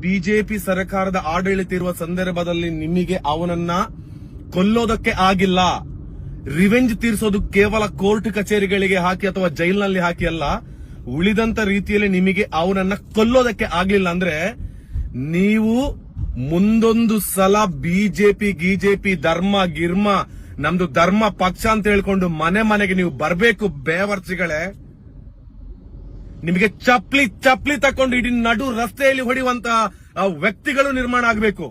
BJP ಸರ್ಕಾರದ ಆಡಳಿತ ಇರುವ ಸಂದರ್ಭದಲ್ಲಿ ನಿಮಗೆ ಅವನನ್ನ ಕೊಲ್ಲೋದಕ್ಕೆ ಆಗಿಲ್ಲ. ರಿವೆಂಜ್ ತೀರಿಸೋದು ಕೇವಲ ಕೋರ್ಟ್ ಕಚೇರಿಗಳಿಗೆ ಹಾಕಿ ಅಥವಾ ಜೈಲಿನಲ್ಲಿ ಹಾಕಿ ಅಲ್ಲ, ಉಳಿದಂತ ರೀತಿಯಲ್ಲಿ ನಿಮಗೆ ಅವನನ್ನ ಕೊಲ್ಲೋದಕ್ಕೆ ಆಗ್ಲಿಲ್ಲ ಅಂದ್ರೆ ನೀವು ಮುಂದೊಂದು ಸಲ ಬಿಜೆಪಿ ಧರ್ಮ ಗಿರ್ಮ ನಮ್ದು ಧರ್ಮ ಪಕ್ಷ ಅಂತ ಹೇಳ್ಕೊಂಡು ಮನೆಗೆ ನೀವು ಬರ್ಬೇಕು ಬೇವರ್ಚಿಗಳೇ. ನಿಮಗೆ ಚಪ್ಲಿ ತಕೊಂಡು ಇಡೀ ನಡು ರಸ್ತೆಯಲ್ಲಿ ಹೊಡೆಯುವಂತ ವ್ಯಕ್ತಿಗಳು ನಿರ್ಮಾಣ ಆಗಬೇಕು.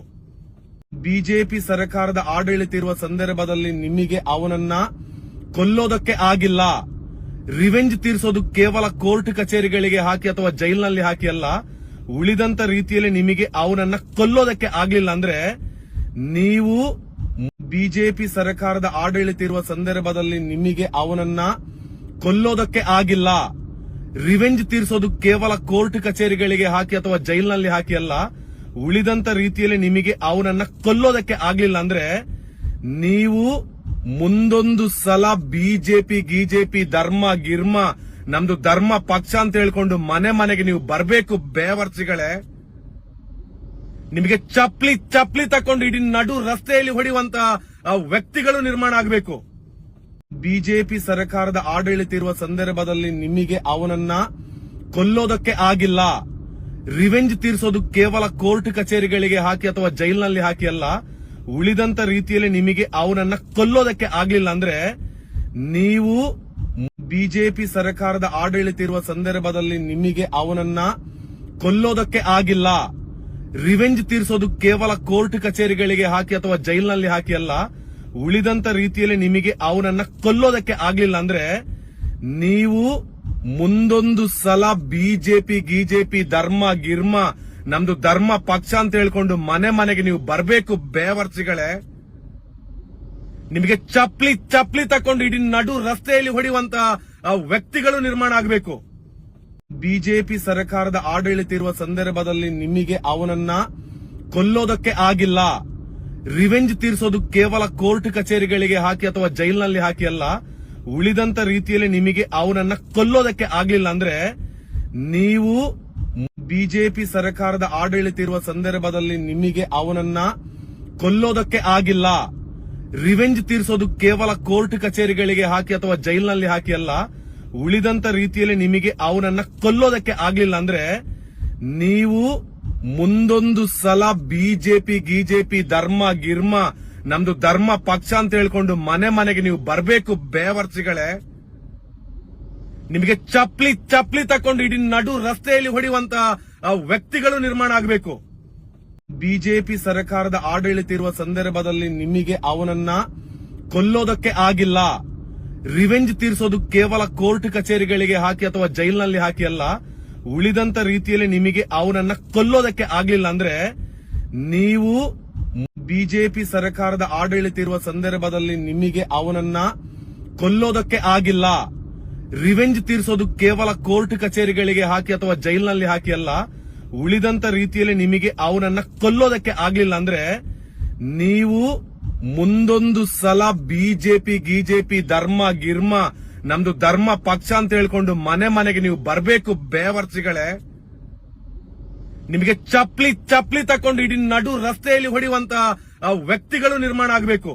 ಬಿಜೆಪಿ ಸರ್ಕಾರದ ಆಡಳಿತ ಇರುವ ಸಂದರ್ಭದಲ್ಲಿ ನಿಮಗೆ ಅವನನ್ನ ಕೊಲ್ಲೋದಕ್ಕೆ ಆಗಿಲ್ಲ. ರಿವೆಂಜ್ ತೀರಿಸೋದು ಕೇವಲ ಕೋರ್ಟ್ ಕಚೇರಿಗಳಿಗೆ ಹಾಕಿ ಅಥವಾ ಜೈಲಿನಲ್ಲಿ ಹಾಕಿ ಅಲ್ಲ, ಉಳಿದಂತ ರೀತಿಯಲ್ಲಿ ನಿಮಗೆ ಅವನನ್ನ ಕೊಲ್ಲೋದಕ್ಕೆ ಆಗ್ಲಿಲ್ಲ ಅಂದ್ರೆ ನೀವು ಬಿಜೆಪಿ ಸರ್ಕಾರದ ಆಡಳಿತ ಇರುವ ಸಂದರ್ಭದಲ್ಲಿ ನಿಮಗೆ ಅವನನ್ನ ಕೊಲ್ಲೋದಕ್ಕೆ ಆಗಿಲ್ಲ. ರಿವೆಂಜ್ ತೀರಿಸೋದು ಕೇವಲ ಕೋರ್ಟ್ ಕಚೇರಿಗಳಿಗೆ ಹಾಕಿ ಅಥವಾ ಜೈಲಿನಲ್ಲಿ ಹಾಕಿ ಅಲ್ಲ, ಉಳಿದಂತ ರೀತಿಯಲ್ಲಿ ನಿಮಗೆ ಅವನನ್ನ ಕೊಲ್ಲೋದಕ್ಕೆ ಆಗ್ಲಿಲ್ಲ ಅಂದ್ರೆ ನೀವು ಮುಂದೊಂದು ಸಲ ಬಿಜೆಪಿ ಧರ್ಮ ಗಿರ್ಮ ನಮ್ದು ಧರ್ಮ ಪಕ್ಷ ಅಂತ ಹೇಳ್ಕೊಂಡು ಮನೆಗೆ ನೀವು ಬರ್ಬೇಕು ಬೇವರ್ಚಿಗಳೇ. ನಿಮಗೆ ಚಪ್ಲಿ ತಕೊಂಡು ಇಡೀ ನಡು ರಸ್ತೆಯಲ್ಲಿ ಹೊಡೆಯುವಂತ ವ್ಯಕ್ತಿಗಳು ನಿರ್ಮಾಣ ಆಗಬೇಕು. ಬಿಜೆಪಿ ಸರ್ಕಾರದ ಆಡಳಿತ ಇರುವ ಸಂದರ್ಭದಲ್ಲಿ ನಿಮಗೆ ಅವನನ್ನ ಕೊಲ್ಲೋದಕ್ಕೆ ಆಗಿಲ್ಲ. ರಿವೆಂಜ್ ತೀರಿಸೋದು ಕೇವಲ ಕೋರ್ಟ್ ಕಚೇರಿಗಳಿಗೆ ಹಾಕಿ ಅಥವಾ ಜೈಲಿನಲ್ಲಿ ಹಾಕಿ ಅಲ್ಲ, ಉಳಿದಂತ ರೀತಿಯಲ್ಲಿ ನಿಮಗೆ ಅವನನ್ನ ಕೊಲ್ಲೋದಕ್ಕೆ ಆಗ್ಲಿಲ್ಲ ಅಂದ್ರೆ ನೀವು ಬಿಜೆಪಿ ಸರ್ಕಾರದ ಆಡಳಿತ ಇರುವ ಸಂದರ್ಭದಲ್ಲಿ ನಿಮಗೆ ಅವನನ್ನ ಕೊಲ್ಲೋದಕ್ಕೆ ಆಗಿಲ್ಲ. ರಿವೆಂಜ್ ತೀರಿಸೋದು ಕೇವಲ ಕೋರ್ಟ್ ಕಚೇರಿಗಳಿಗೆ ಹಾಕಿ ಅಥವಾ ಜೈಲಿನಲ್ಲಿ ಹಾಕಿ ಅಲ್ಲ, ಉಳಿದಂತ ರೀತಿಯಲ್ಲಿ ನಿಮಗೆ ಅವನನ್ನ ಕೊಲ್ಲೋದಕ್ಕೆ ಆಗ್ಲಿಲ್ಲ ಅಂದ್ರೆ ನೀವು ಮುಂದೊಂದು ಸಲ ಬಿಜೆಪಿ ಧರ್ಮ ಗಿರ್ಮ ನಮ್ದು ಧರ್ಮ ಪಕ್ಷ ಅಂತ ಹೇಳ್ಕೊಂಡು ಮನೆಗೆ ನೀವು ಬರ್ಬೇಕು ಬೇವರ್ಚಿಗಳೇ. ನಿಮಗೆ ಚಪ್ಲಿ ತಕೊಂಡು ಇಡೀ ನಡು ರಸ್ತೆಯಲ್ಲಿ ಹೊಡೆಯುವಂತ ವ್ಯಕ್ತಿಗಳು ನಿರ್ಮಾಣ ಆಗಬೇಕು. ಬಿಜೆಪಿ ಸರ್ಕಾರದ ಆಡಳಿತ ಇರುವ ಸಂದರ್ಭದಲ್ಲಿ ನಿಮಗೆ ಅವನನ್ನ ಕೊಲ್ಲೋದಕ್ಕೆ ಆಗಿಲ್ಲ. ರಿವೆಂಜ್ ತೀರಿಸೋದು ಕೇವಲ ಕೋರ್ಟ್ ಕಚೇರಿಗಳಿಗೆ ಹಾಕಿ ಅಥವಾ ಜೈಲಿನಲ್ಲಿ ಹಾಕಿ ಅಲ್ಲ, ಉಳಿದಂತ ರೀತಿಯಲ್ಲಿ ನಿಮಗೆ ಅವನನ್ನ ಕೊಲ್ಲೋದಕ್ಕೆ ಆಗ್ಲಿಲ್ಲ ಅಂದ್ರೆ ನೀವು ಬಿಜೆಪಿ ಸರ್ಕಾರದ ಆಡಳಿತ ಇರುವ ಸಂದರ್ಭದಲ್ಲಿ ನಿಮಗೆ ಅವನನ್ನ ಕೊಲ್ಲೋದಕ್ಕೆ ಆಗಿಲ್ಲ. ರಿವೆಂಜ್ ತೀರಿಸೋದು ಕೇವಲ ಕೋರ್ಟ್ ಕಚೇರಿಗಳಿಗೆ ಹಾಕಿ ಅಥವಾ ಜೈಲಿನಲ್ಲಿ ಹಾಕಿ ಅಲ್ಲ, ಉಳಿದಂತ ರೀತಿಯಲ್ಲಿ ನಿಮಗೆ ಅವನನ್ನ ಕೊಲ್ಲೋದಕ್ಕೆ ಆಗ್ಲಿಲ್ಲ ಅಂದ್ರೆ ನೀವು ಮುಂದೊಂದು ಸಲ ಬಿಜೆಪಿ ಧರ್ಮ ಗಿರ್ಮ ನಮ್ದು ಧರ್ಮ ಪಕ್ಷ ಅಂತ ಹೇಳ್ಕೊಂಡು ಮನೆಗೆ ನೀವು ಬರ್ಬೇಕು ಬೇವರ್ಚಿಗಳೇ. ನಿಮಗೆ ಚಪ್ಲಿ ತಕೊಂಡು ಇಡೀ ನಡು ರಸ್ತೆಯಲ್ಲಿ ಹೊಡೆಯುವಂತ ವ್ಯಕ್ತಿಗಳು ನಿರ್ಮಾಣ ಆಗಬೇಕು. ಬಿಜೆಪಿ ಸರ್ಕಾರದ ಆಡಳಿತ ಇರುವ ಸಂದರ್ಭದಲ್ಲಿ ನಿಮಗೆ ಅವನನ್ನ ಕೊಲ್ಲೋದಕ್ಕೆ ಆಗಿಲ್ಲ. ರಿವೆಂಜ್ ತೀರಿಸೋದು ಕೇವಲ ಕೋರ್ಟ್ ಕಚೇರಿಗಳಿಗೆ ಹಾಕಿ ಅಥವಾ ಜೈಲಿನಲ್ಲಿ ಹಾಕಿ ಅಲ್ಲ, ಉಳಿದಂತ ರೀತಿಯಲ್ಲಿ ನಿಮಗೆ ಅವನನ್ನ ಕೊಲ್ಲೋದಕ್ಕೆ ಆಗ್ಲಿಲ್ಲ ಅಂದ್ರೆ ನೀವು ಬಿಜೆಪಿ ಸರ್ಕಾರದ ಆಡಳಿತ ಇರುವ ಸಂದರ್ಭದಲ್ಲಿ ನಿಮಗೆ ಅವನನ್ನ ಕೊಲ್ಲೋದಕ್ಕೆ ಆಗಿಲ್ಲ. ರಿವೆಂಜ್ ತೀರಿಸೋದು ಕೇವಲ ಕೋರ್ಟ್ ಕಚೇರಿಗಳಿಗೆ ಹಾಕಿ ಅಥವಾ ಜೈಲಿನಲ್ಲಿ ಹಾಕಿ ಅಲ್ಲ, ಉಳಿದಂತ ರೀತಿಯಲ್ಲಿ ನಿಮಗೆ ಅವನನ್ನ ಕೊಲ್ಲೋದಕ್ಕೆ ಆಗ್ಲಿಲ್ಲ ಅಂದ್ರೆ ನೀವು ಮುಂದೊಂದು ಸಲ ಬಿಜೆಪಿ ಧರ್ಮ ಗಿರ್ಮ ನಮ್ದು ಧರ್ಮ ಪಕ್ಷ ಅಂತ ಹೇಳ್ಕೊಂಡು ಮನೆಗೆ ನೀವು ಬರ್ಬೇಕು ಬೇವರ್ಚಿಗಳೇ. ನಿಮಗೆ ಚಪ್ಲಿ ತಕೊಂಡು ಇಡೀ ನಡು ರಸ್ತೆಯಲ್ಲಿ ಹೊಡೆಯುವಂತ ವ್ಯಕ್ತಿಗಳು ನಿರ್ಮಾಣ ಆಗಬೇಕು.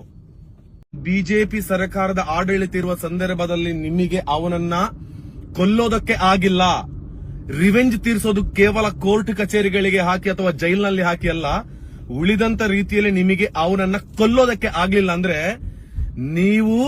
ಬಿಜೆಪಿ ಸರ್ಕಾರದ ಆಡಳಿತ ಇರುವ ಸಂದರ್ಭದಲ್ಲಿ ನಿಮಗೆ ಅವನನ್ನ ಕೊಲ್ಲೋದಕ್ಕೆ ಆಗಿಲ್ಲ. ರಿವೆಂಜ್ ತೀರಿಸೋದು ಕೇವಲ ಕೋರ್ಟ್ ಕಚೇರಿಗಳಿಗೆ ಹಾಕಿ ಅಥವಾ ಜೈಲಿನಲ್ಲಿ ಹಾಕಿ ಅಲ್ಲ, ಉಳಿದಂತ ರೀತಿಯಲ್ಲಿ ನಿಮಗೆ ಅವನನ್ನ ಕೊಲ್ಲೋದಕ್ಕೆ ಆಗ್ಲಿಲ್ಲ ಅಂದ್ರೆ ನೀವು